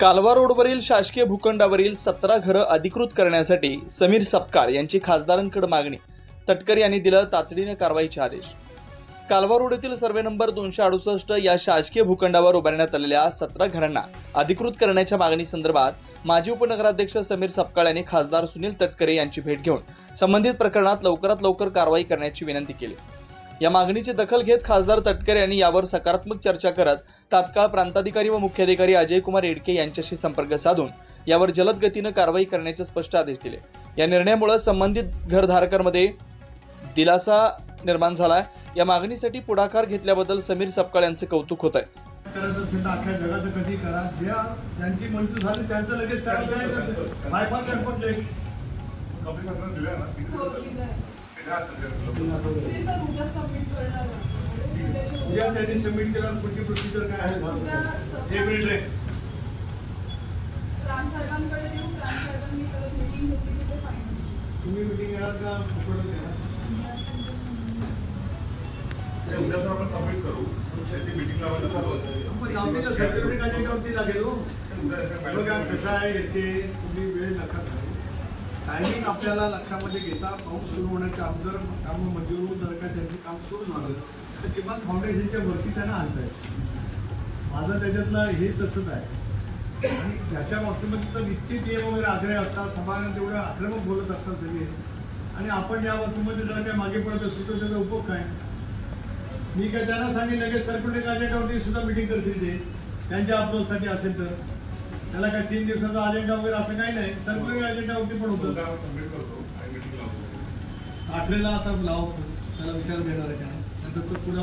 कालवा रोडवरील शासकीय भूखंडावरील 17 घरं अधिकृत करण्यासाठी समीर सपकाळ यांची खासदारांकडे मागणी। तटकरे यांनी दिलं तातडीने कारवाईचे आदेश। कालवा रोड येथील सर्वे नंबर 268 या शासकीय भूखंडावर उभारण्यात आलेल्या 17 घरांना अधिकृत करण्याच्या मागणी संदर्भात माजी उपनगराध्यक्ष समीर सपकाळ यांनी खासदार सुनील तटकरे यांची भेट घेऊन संबंधित प्रकरणात लवकरात लवकर कारवाई करण्याची विनंती केली। या मागणीची दखल घेत खासदार तटकरे यांनी यावर सकारात्मक चर्चा करत तात्काळ प्रांताधिकारी व मुख्याधिकारी अजय कुमार येडके यांच्याशी संपर्क साधून यावर जलद गतीने कारवाई करण्याचे स्पष्ट आदेश दिले। या निर्णयामुळे संबंधित घरधारकांमध्ये दिलासा निर्माण झाला। या मागणीसाठी पुढाकार घेतल्याबद्दल समीर सपकाळ यांचे कौतुक होत आहे। करायचं असेल तर अख्ख्या जगाचं कधी करा, ज्यांची मंजूर झाली त्यांचं लगेच करायचं। बायपास एअरपोर्टले उद्या त्यांनी सबमिट केला, पुढची प्रोसिजर काय आहे? एक मिनिट रे, तुम्ही मीटिंग घेणार का? उद्या आपण सबमिट करू, त्याची मीटिंग लावायला सर्टिफिकेट याच्यावरती लागेल। कसं आहे येते, तुम्ही वेळ नका घालू। टायमिंग आपल्याला लक्षामध्ये घेता पाऊस सुरू होण्याच्या अगोदर कामं मंजूर होऊन जर का त्यांचं काम सुरू झालं तर किमान फाउंडेशनच्या वरती त्यांना आणता येईल। माझं त्याच्यातलं हे तसंच आहे। आणि त्याच्या बाबतीमध्ये तर इतके नियम वगैरे आग्रह असतात, सभागृहात तेवढं आक्रमक बोलत असतात सगळे, आणि आपण या बाबतीमध्ये जर काय मागे पडत असतो तर त्याचा उपयोग काय? मी काय त्यांना सांगेन लगेच सर्क्युलेट अजेंडावरती सुद्धा मिटिंग करतील ते, त्यांच्या अप्रोचसाठी असेल तर। त्याला काय 3 दिवसाचा अजेंडा वगैरे असं काही नाही, सर्क्युलर अजेंडावरती पण होतं। 8 आता लावू, त्याला विचार देणार आहे का? नंतर तो पुढे